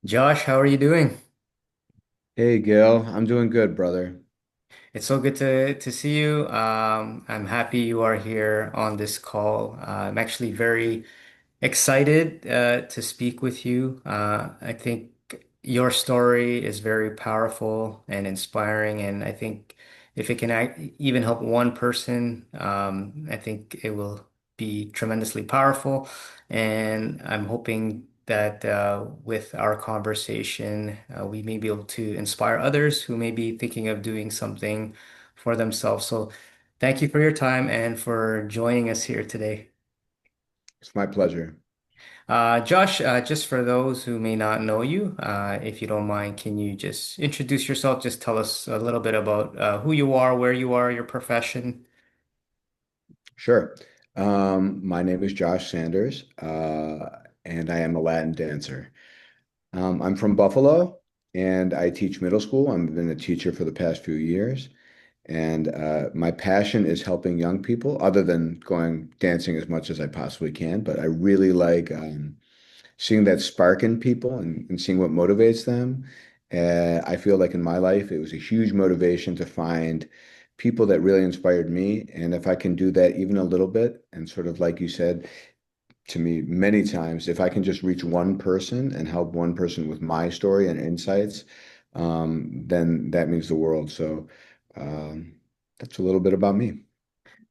Josh, how are you doing? Hey Gil, I'm doing good, brother. It's so good to see you. I'm happy you are here on this call. I'm actually very excited to speak with you. I think your story is very powerful and inspiring, and I think if it can even help one person, I think it will be tremendously powerful. And I'm hoping that with our conversation, we may be able to inspire others who may be thinking of doing something for themselves. So, thank you for your time and for joining us here today. It's my pleasure. Josh, just for those who may not know you, if you don't mind, can you just introduce yourself? Just tell us a little bit about who you are, where you are, your profession. Sure. My name is Josh Sanders, and I am a Latin dancer. I'm from Buffalo, and I teach middle school. I've been a teacher for the past few years, and my passion is helping young people, other than going dancing as much as I possibly can. But I really like seeing that spark in people and seeing what motivates them. I feel like in my life, it was a huge motivation to find people that really inspired me. And if I can do that even a little bit, and sort of like you said to me many times, if I can just reach one person and help one person with my story and insights, then that means the world. So um, that's a little bit about me.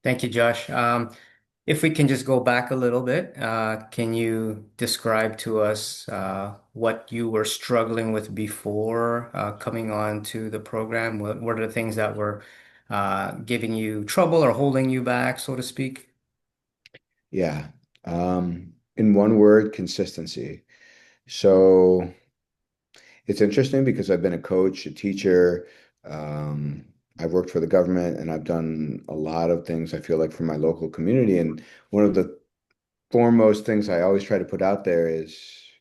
Thank you, Josh. If we can just go back a little bit, can you describe to us what you were struggling with before coming on to the program? What are the things that were giving you trouble or holding you back, so to speak? Yeah. In one word, consistency. So it's interesting because I've been a coach, a teacher. Um, I've worked for the government and I've done a lot of things I feel like for my local community. And one of the foremost things I always try to put out there is,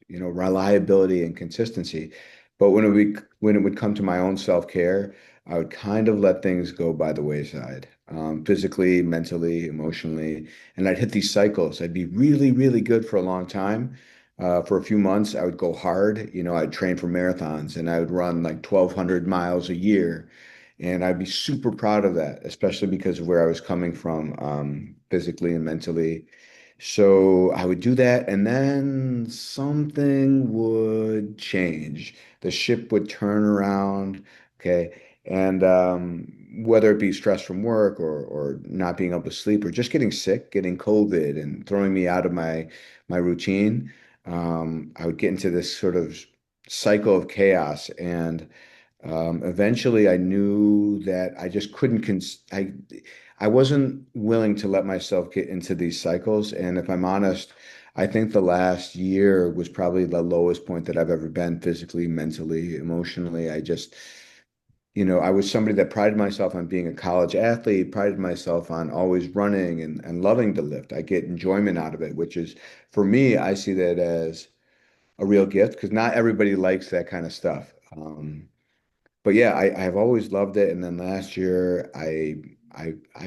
reliability and consistency. But when it would come to my own self-care, I would kind of let things go by the wayside, physically, mentally, emotionally, and I'd hit these cycles. I'd be really, really good for a long time. For a few months, I would go hard. I'd train for marathons and I would run like 1,200 miles a year. And I'd be super proud of that, especially because of where I was coming from, physically and mentally. So I would do that, and then something would change. The ship would turn around, okay? And whether it be stress from work or not being able to sleep or just getting sick, getting COVID and throwing me out of my routine, I would get into this sort of cycle of chaos. And eventually, I knew that I just couldn't I wasn't willing to let myself get into these cycles. And if I'm honest, I think the last year was probably the lowest point that I've ever been physically, mentally, emotionally. I was somebody that prided myself on being a college athlete, prided myself on always running and loving to lift. I get enjoyment out of it, which is, for me, I see that as a real gift because not everybody likes that kind of stuff. But yeah, I've always loved it. And then last year, I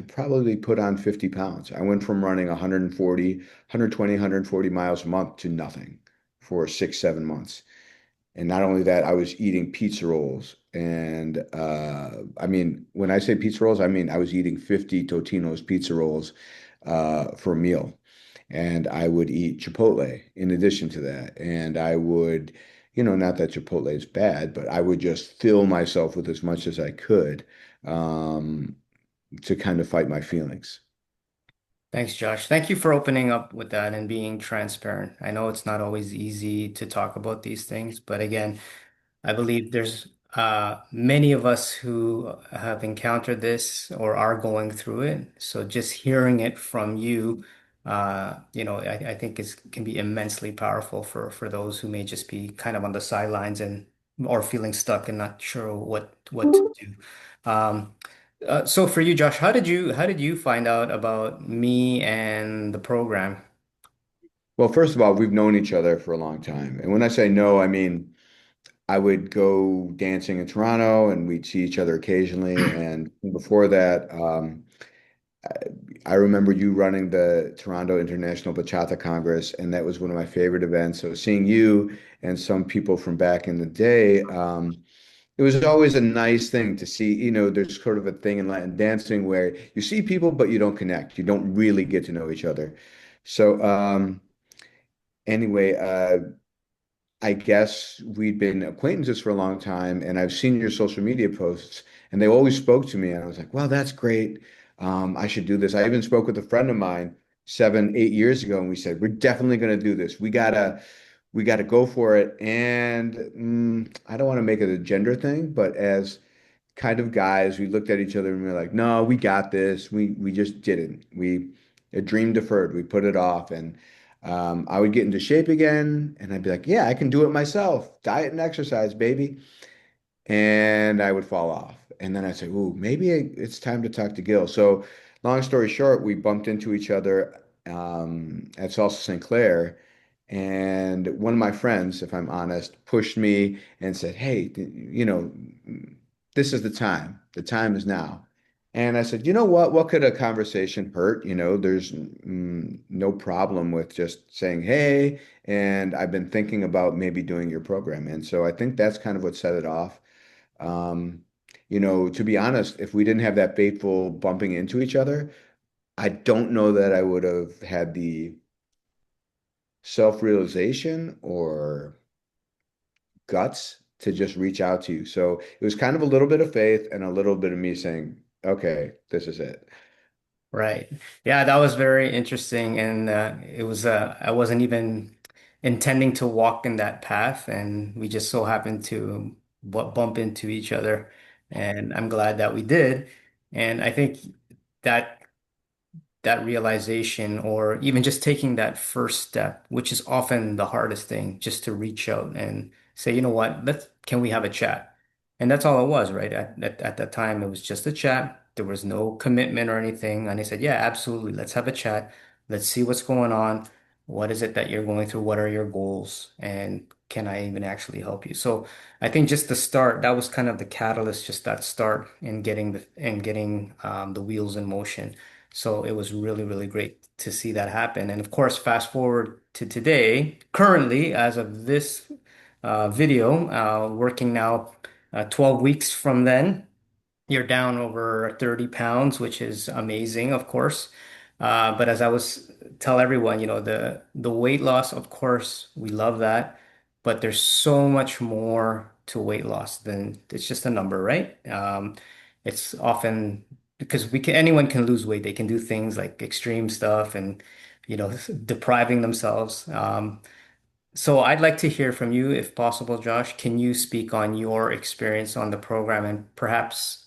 probably put on 50 pounds. I went from running 140, 120, 140 miles a month to nothing for 6, 7 months. And not only that, I was eating pizza rolls. And I mean, when I say pizza rolls, I mean I was eating 50 Totino's pizza rolls for a meal. And I would eat Chipotle in addition to that. And I would, not that Chipotle is bad, but I would just fill myself with as much as I could um, to kind of fight my feelings. Thanks, Josh. Thank you for opening up with that and being transparent. I know it's not always easy to talk about these things, but again, I believe there's many of us who have encountered this or are going through it. So just hearing it from you, I think is can be immensely powerful for those who may just be kind of on the sidelines and or feeling stuck and not sure what to do. Um, so for you, Josh, how did you find out about me and the program? Well, first of all, we've known each other for a long time. And when I say no, I mean I would go dancing in Toronto and we'd see each other occasionally. And before that, I remember you running the Toronto International Bachata Congress, and that was one of my favorite events. So seeing you and some people from back in the day, it was always a nice thing to see. There's sort of a thing in Latin dancing where you see people, but you don't connect. You don't really get to know each other. So anyway, I guess we'd been acquaintances for a long time, and I've seen your social media posts, and they always spoke to me. And I was like, well, that's great. I should do this. I even spoke with a friend of mine 7, 8 years ago, and we said, we're definitely going to do this. We gotta go for it. And I don't want to make it a gender thing, but as kind of guys, we looked at each other and we were like, no, we got this. We just didn't. We A dream deferred. We put it off, and I would get into shape again, and I'd be like, yeah, I can do it myself. Diet and exercise, baby. And I would fall off. And then I'd say, ooh, maybe it's time to talk to Gil. So long story short, we bumped into each other at Salsa St. Clair. And one of my friends, if I'm honest, pushed me and said, hey, this is the time. The time is now. And I said, you know what? What could a conversation hurt? There's no problem with just saying, hey, and I've been thinking about maybe doing your program. And so I think that's kind of what set it off. Um, to be honest, if we didn't have that fateful bumping into each other, I don't know that I would have had the self-realization or guts to just reach out to you. So it was kind of a little bit of faith and a little bit of me saying, okay, this is it. Right. Yeah, that was very interesting. And it was, I wasn't even intending to walk in that path. And we just so happened to bump into each other. And I'm glad that we did. And I think that that realization or even just taking that first step, which is often the hardest thing, just to reach out and say, you know what, can we have a chat? And that's all it was, right? At that time, it was just a chat. There was no commitment or anything. And they said, yeah, absolutely. Let's have a chat. Let's see what's going on. What is it that you're going through? What are your goals? And can I even actually help you? So I think just the start, that was kind of the catalyst, just that start in getting the wheels in motion. So it was really, really great to see that happen. And of course, fast forward to today, currently, as of this video, working now 12 weeks from then. You're down over 30 pounds, which is amazing, of course. But as I was tell everyone, the weight loss, of course, we love that, but there's so much more to weight loss than it's just a number, right? It's often because anyone can lose weight. They can do things like extreme stuff and depriving themselves. So I'd like to hear from you, if possible, Josh. Can you speak on your experience on the program and perhaps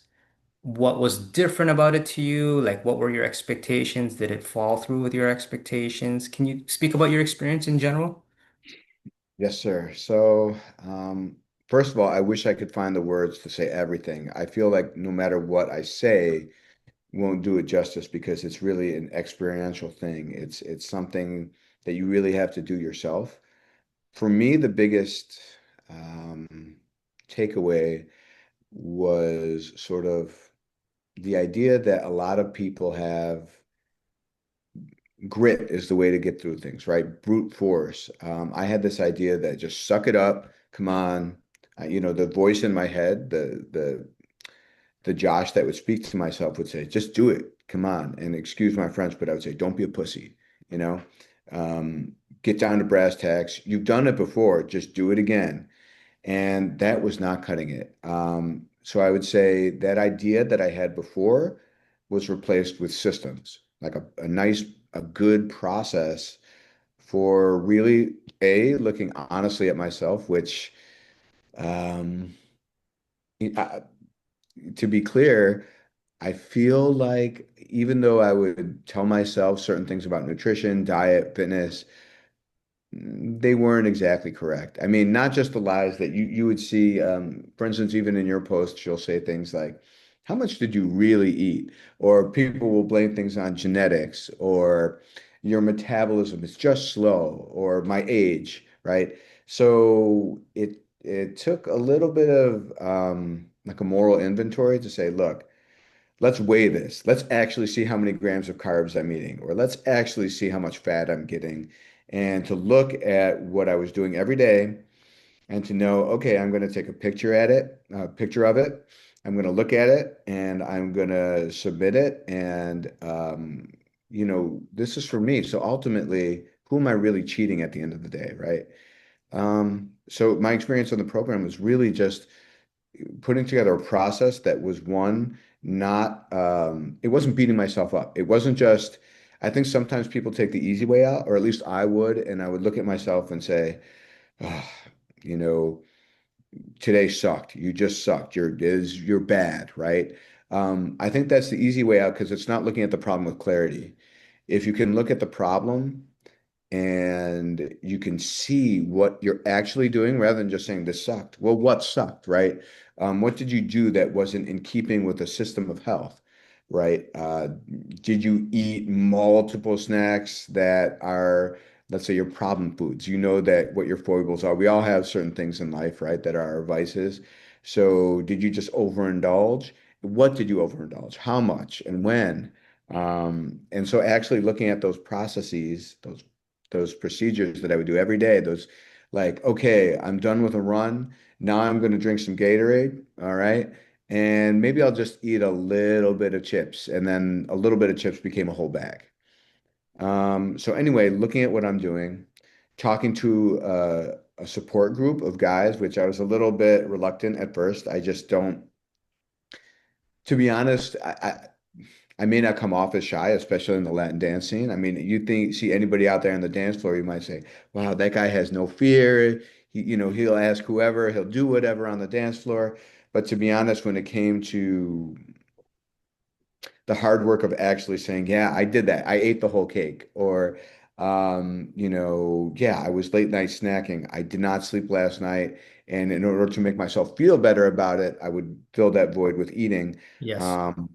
what was different about it to you? Like, what were your expectations? Did it fall through with your expectations? Can you speak about your experience in general? Yes, sir. So, first of all, I wish I could find the words to say everything. I feel like no matter what I say, won't do it justice because it's really an experiential thing. It's something that you really have to do yourself. For me, the biggest um, takeaway was sort of the idea that a lot of people have grit is the way to get through things, right? Brute force. I had this idea that just suck it up, come on. The voice in my head, the Josh that would speak to myself would say, just do it, come on. And excuse my French, but I would say, don't be a pussy, you know? Um, get down to brass tacks. You've done it before, just do it again. And that was not cutting it. So I would say that idea that I had before was replaced with systems, like a nice, a good process for really, looking honestly at myself, which, um, I, to be clear, I feel like even though I would tell myself certain things about nutrition, diet, fitness, they weren't exactly correct. I mean, not just the lies that you would see. For instance, even in your post, you'll say things like, "How much did you really eat?" Or people will blame things on genetics or your metabolism is just slow or my age, right? So it took a little bit of like a moral inventory to say, look. let's weigh this. Let's actually see how many grams of carbs I'm eating, or let's actually see how much fat I'm getting. And to look at what I was doing every day and to know, okay, I'm going to take a picture of it. I'm going to look at it and I'm going to submit it. And, this is for me. So ultimately, who am I really cheating at the end of the day, right? So my experience on the program was really just putting together a process that was one, not, it wasn't beating myself up. It wasn't just, I think sometimes people take the easy way out, or at least I would, and I would look at myself and say, oh, you know, today sucked. You just sucked. You're bad, right? I think that's the easy way out because it's not looking at the problem with clarity. If you can look at the problem and you can see what you're actually doing rather than just saying this sucked. Well, what sucked, right? What did you do that wasn't in keeping with the system of health, right? Did you eat multiple snacks that are, let's say, your problem foods? You know that what your foibles are. We all have certain things in life, right, that are our vices. So did you just overindulge? What did you overindulge? How much and when? And so actually looking at those processes, those procedures that I would do every day, those like, okay, I'm done with a run. Now I'm going to drink some Gatorade. All right. And maybe I'll just eat a little bit of chips. And then a little bit of chips became a whole bag. So anyway, looking at what I'm doing, talking to a support group of guys, which I was a little bit reluctant at first. I just don't, to be honest, I may not come off as shy, especially in the Latin dance scene. I mean, see anybody out there on the dance floor, you might say, wow, that guy has no fear. He'll ask whoever, he'll do whatever on the dance floor. But to be honest, when it came to the hard work of actually saying, yeah, I did that. I ate the whole cake. Or, yeah, I was late night snacking. I did not sleep last night. And in order to make myself feel better about it, I would fill that void with eating. Yes. Um,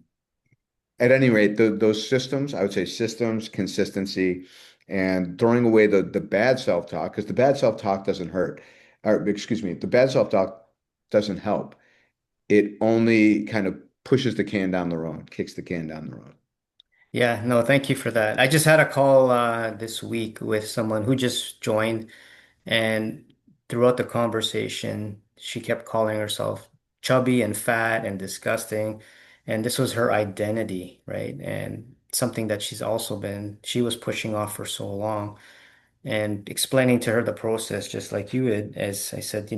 at any rate, those systems, I would say systems, consistency, and throwing away the bad self-talk, because the bad self-talk doesn't hurt. Or excuse me, the bad self-talk doesn't help. It only kind of pushes the can down the road, kicks the can down the road. Yeah, no, thank you for that. I just had a call this week with someone who just joined, and throughout the conversation, she kept calling herself chubby and fat and disgusting. And this was her identity, right? And something that she was pushing off for so long. And explaining to her the process, just like you did, as I said,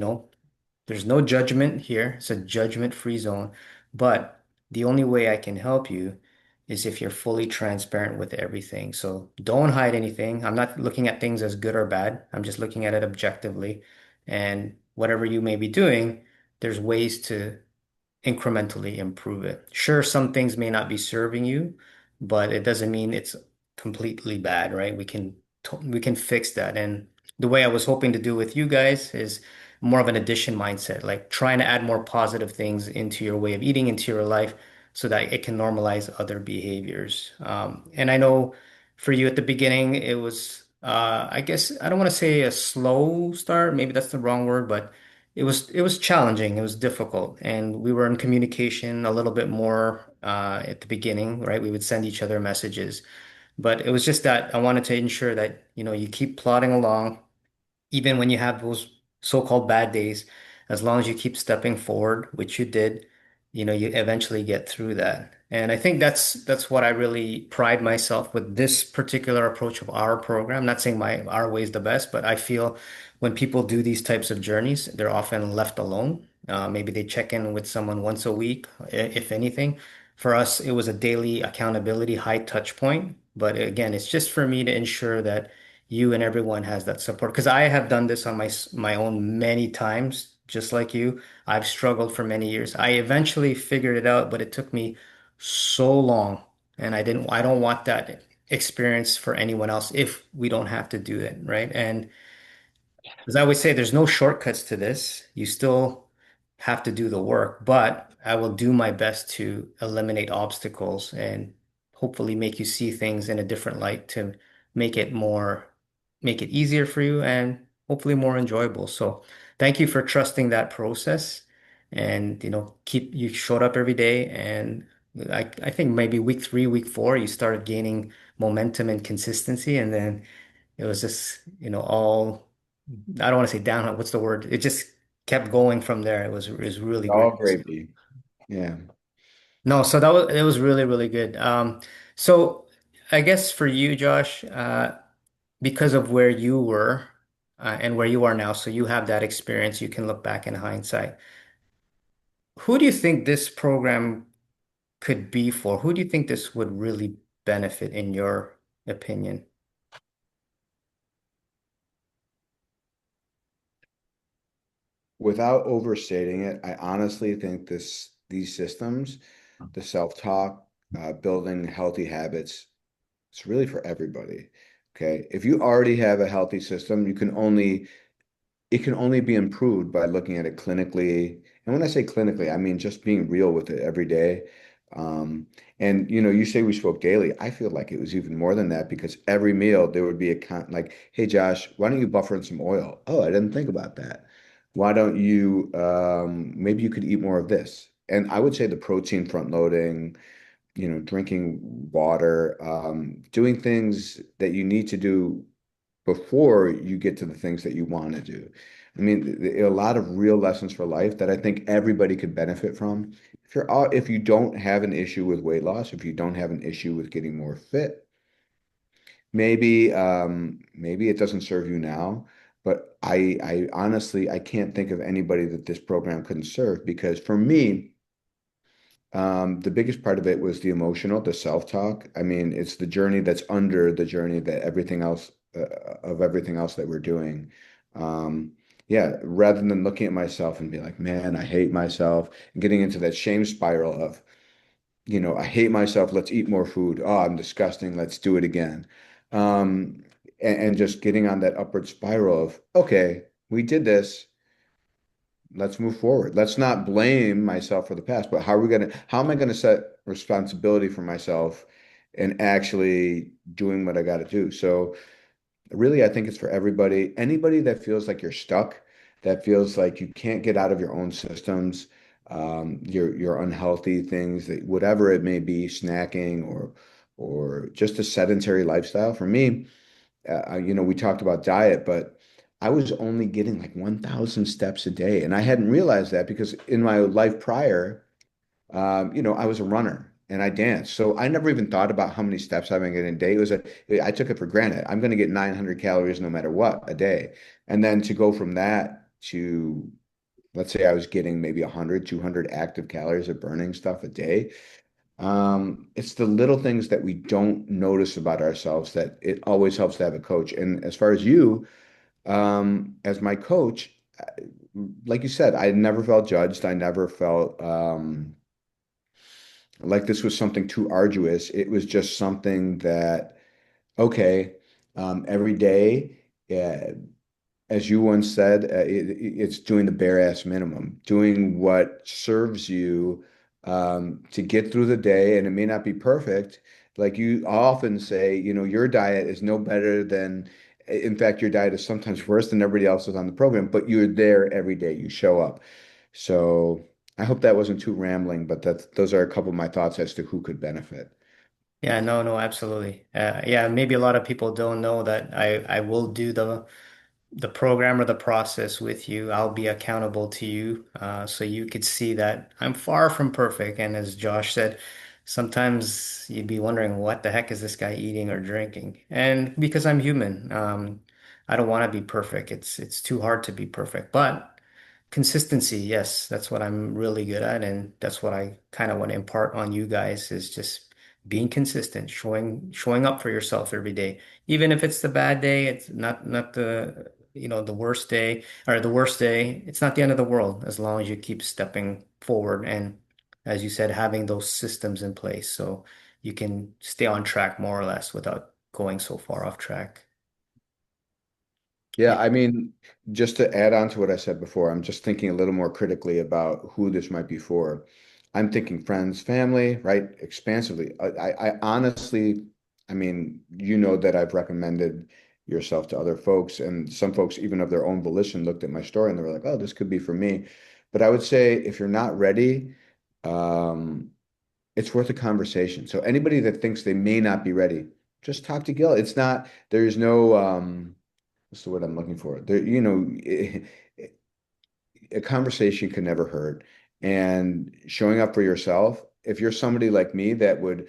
there's no judgment here. It's a judgment-free zone. But the only way I can help you is if you're fully transparent with everything. So don't hide anything. I'm not looking at things as good or bad. I'm just looking at it objectively. And whatever you may be doing, there's ways to incrementally improve it. Sure, some things may not be serving you, but it doesn't mean it's completely bad, right? We can fix that. And the way I was hoping to do with you guys is more of an addition mindset, like trying to add more positive things into your way of eating, into your life, so that it can normalize other behaviors. And I know for you at the beginning, it was, I guess, I don't want to say a slow start, maybe that's the wrong word, but it was challenging. It was difficult, and we were in communication a little bit more at the beginning, right? We would send each other messages, but it was just that I wanted to ensure that you keep plodding along, even when you have those so-called bad days, as long as you keep stepping forward, which you did, you eventually get through that. And I think that's what I really pride myself with this particular approach of our program. I'm not saying our way is the best, but I feel when people do these types of journeys, they're often left alone. Maybe they check in with someone once a week, if anything. For us, it was a daily accountability, high touch point. But again, it's just for me to ensure that you and everyone has that support. Because I have done this on my own many times, just like you. I've struggled for many years. I eventually figured it out, but it took me so long, and I don't want that experience for anyone else if we don't have to do it, right? And as I always say, there's no shortcuts to this. You still have to do the work, but I will do my best to eliminate obstacles and hopefully make you see things in a different light to make it more, make it easier for you and hopefully more enjoyable. So thank you for trusting that process and keep you showed up every day and I think maybe week three, week four, you started gaining momentum and consistency, and then it was just, all, I don't want to say down, what's the word? It just kept going from there. It was really All great. gravy. Yeah. No, so that was it was really, really good. So I guess for you, Josh, because of where you were and where you are now, so you have that experience, you can look back in hindsight. Who do you think this program could be for? Who do you think this would really benefit in your opinion? Without overstating it, I honestly think these systems, the self-talk, building healthy habits, it's really for everybody. Okay. If you already have a healthy system, it can only be improved by looking at it clinically. And when I say clinically, I mean just being real with it every day. Um, and you say we spoke daily. I feel like it was even more than that because every meal there would be a like, hey Josh, why don't you buffer in some oil? Oh, I didn't think about that. Why don't you maybe you could eat more of this? And I would say the protein front loading, drinking water, doing things that you need to do before you get to the things that you want to do. I mean, a lot of real lessons for life that I think everybody could benefit from. If you don't have an issue with weight loss, if you don't have an issue with getting more fit, maybe it doesn't serve you now. But I honestly I can't think of anybody that this program couldn't serve because for me, the biggest part of it was the emotional, the self-talk. I mean, it's the journey that's under the journey that everything else that we're doing. Yeah, rather than looking at myself and be like, man, I hate myself, and getting into that shame spiral of, I hate myself, let's eat more food. Oh, I'm disgusting, let's do it again. Um, and just getting on that upward spiral of, okay, we did this. Let's move forward. Let's not blame myself for the past, but how am I gonna set responsibility for myself and actually doing what I got to do? So really, I think it's for everybody. Anybody that feels like you're stuck, that feels like you can't get out of your own systems, your unhealthy things, that whatever it may be, snacking or just a sedentary lifestyle. For me, we talked about diet, but I was only getting like 1,000 steps a day. And I hadn't realized that because in my life prior, I was a runner and I danced. So I never even thought about how many steps I'm going to get in a day. I took it for granted. I'm going to get 900 calories no matter what a day. And then to go from that to, let's say I was getting maybe 100, 200 active calories of burning stuff a day. It's the little things that we don't notice about ourselves that it always helps to have a coach. And as far as you, as my coach, like you said, I never felt judged. I never felt like this was something too arduous. It was just something that, okay, every day, uh, as you once said, it's doing the bare ass minimum, doing what serves you to get through the day. And it may not be perfect. Like you often say, your diet is no better than, in fact, your diet is sometimes worse than everybody else's on the program, but you're there every day. You show up. So I hope that wasn't too rambling, but those are a couple of my thoughts as to who could benefit. Yeah, no, no, absolutely. Yeah, maybe a lot of people don't know that I will do the program or the process with you. I'll be accountable to you, so you could see that I'm far from perfect. And as Josh said, sometimes you'd be wondering what the heck is this guy eating or drinking? And because I'm human, I don't want to be perfect. It's too hard to be perfect, but consistency, yes, that's what I'm really good at, and that's what I kind of want to impart on you guys is just being consistent, showing up for yourself every day. Even if it's the bad day, it's not the worst day or the worst day, it's not the end of the world as long as you keep stepping forward and as you said, having those systems in place so you can stay on track more or less without going so far off track. Yeah, Yeah. I mean, just to add on to what I said before, I'm just thinking a little more critically about who this might be for. I'm thinking friends, family, right? Expansively. I honestly, I mean, that I've recommended yourself to other folks, and some folks, even of their own volition, looked at my story and they were like, oh, this could be for me. But I would say if you're not ready, um, it's worth a conversation. So anybody that thinks they may not be ready, just talk to Gil. It's not, there's no, what's the word I'm looking for? There, a conversation can never hurt. And showing up for yourself, if you're somebody like me that would,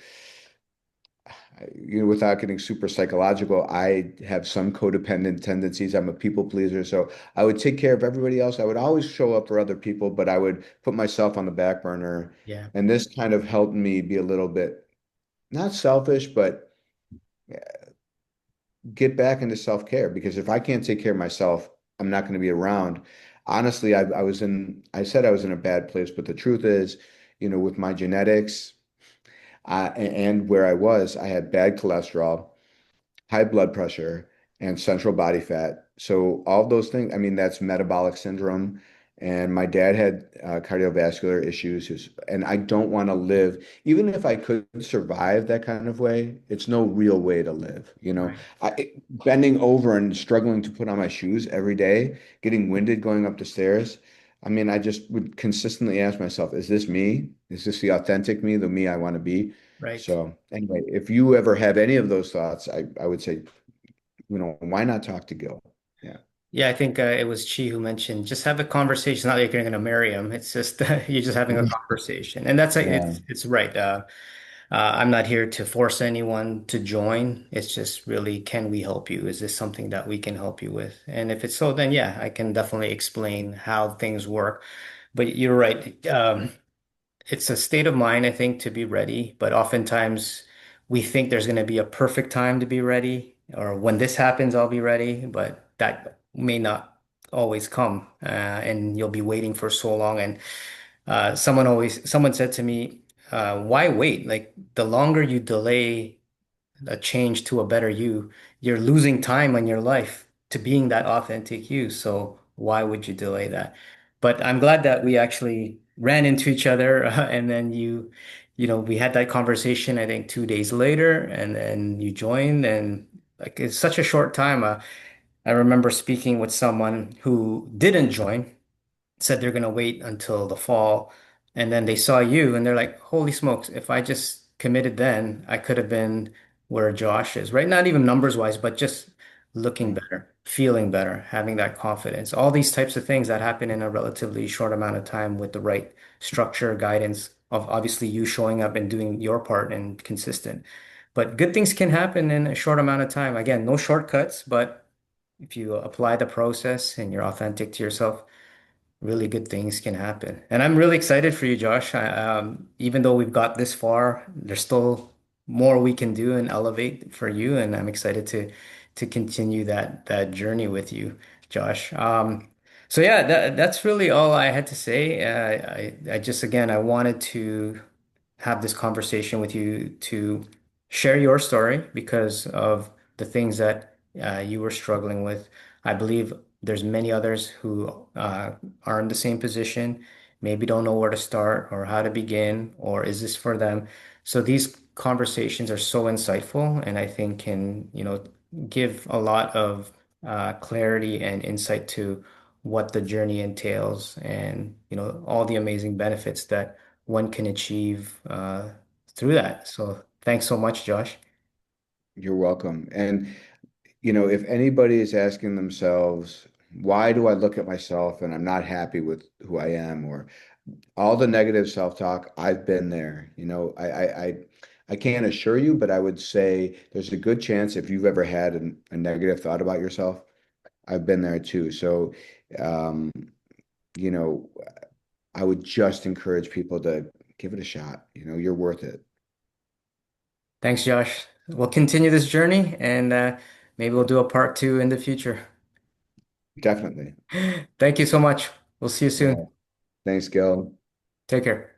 without getting super psychological, I have some codependent tendencies. I'm a people pleaser. So I would take care of everybody else. I would always show up for other people, but I would put myself on the back burner. Yeah, And this kind of helped me be a little bit, not selfish, but get back into self-care, because if I can't take care of myself, I'm not going to be around. Honestly, I said I was in a bad place, but the truth is, with my genetics, and where I was, I had bad cholesterol, high blood pressure, and central body fat. So all of those things, I mean, that's metabolic syndrome. And my dad had cardiovascular issues, and I don't want to live, even if I could survive that kind of way, it's no real way to live. right, Bending over and struggling to put on my shoes every day, getting winded going up the stairs. I mean, I just would consistently ask myself, is this me? Is this the authentic me, the me I want to be? right. So anyway, if you ever have any of those thoughts, I would say, why not talk to Gil? Yeah. Yeah, I think it was Chi who mentioned just have a conversation. Not like you're going to marry him. It's just you're just having a conversation, and that's Yeah, it's right. I'm not here to force anyone to join. It's just really, can we help you? Is this something that we can help you with? And if it's so, then yeah, I can definitely explain how things work. But you're right. It's a state of mind, I think, to be ready, but oftentimes we think there's going to be a perfect time to be ready, or when this happens, I'll be ready, but that may not always come, and you'll be waiting for so long. And someone said to me, "Why wait? Like the longer you delay a change to a better you, you're losing time in your life to being that authentic you. So why would you delay that?" But I'm glad that we actually ran into each other, and then we had that conversation, I think 2 days later, and then you joined, and like it's such a short time. I remember speaking with someone who didn't join, said they're going to wait until the fall. And then they saw you and they're like, holy smokes, if I just committed then, I could have been where Josh is, right? Not even numbers wise, but just looking yeah, better, feeling better, having that confidence, all these types of things that happen in a relatively short amount of time with the right structure, guidance of obviously you showing up and doing your part and consistent. But good things can happen in a short amount of time. Again, no shortcuts, but if you apply the process and you're authentic to yourself, really good things can happen. And I'm really excited for you, Josh. Even though we've got this far, there's still more we can do and elevate for you. And I'm excited to continue that journey with you, Josh. So yeah, that's really all I had to say. I just again I wanted to have this conversation with you to share your story because of the things that you were struggling with. I believe there's many others who are in the same position, maybe don't know where to start or how to begin, or is this for them? So these conversations are so insightful, and I think can, give a lot of clarity and insight to what the journey entails, and all the amazing benefits that one can achieve through that. So thanks so much, Josh. you're welcome. And, if anybody is asking themselves, why do I look at myself and I'm not happy with who I am, or all the negative self-talk, I've been there. I can't assure you, but I would say there's a good chance if you've ever had a negative thought about yourself, I've been there too. So, um, you know, I would just encourage people to give it a shot. You're worth it. Thanks, Josh. We'll continue this journey, and maybe we'll do a part two in the future. Definitely. Thank you so much. We'll see you All soon. right. Thanks, Gil. Take care.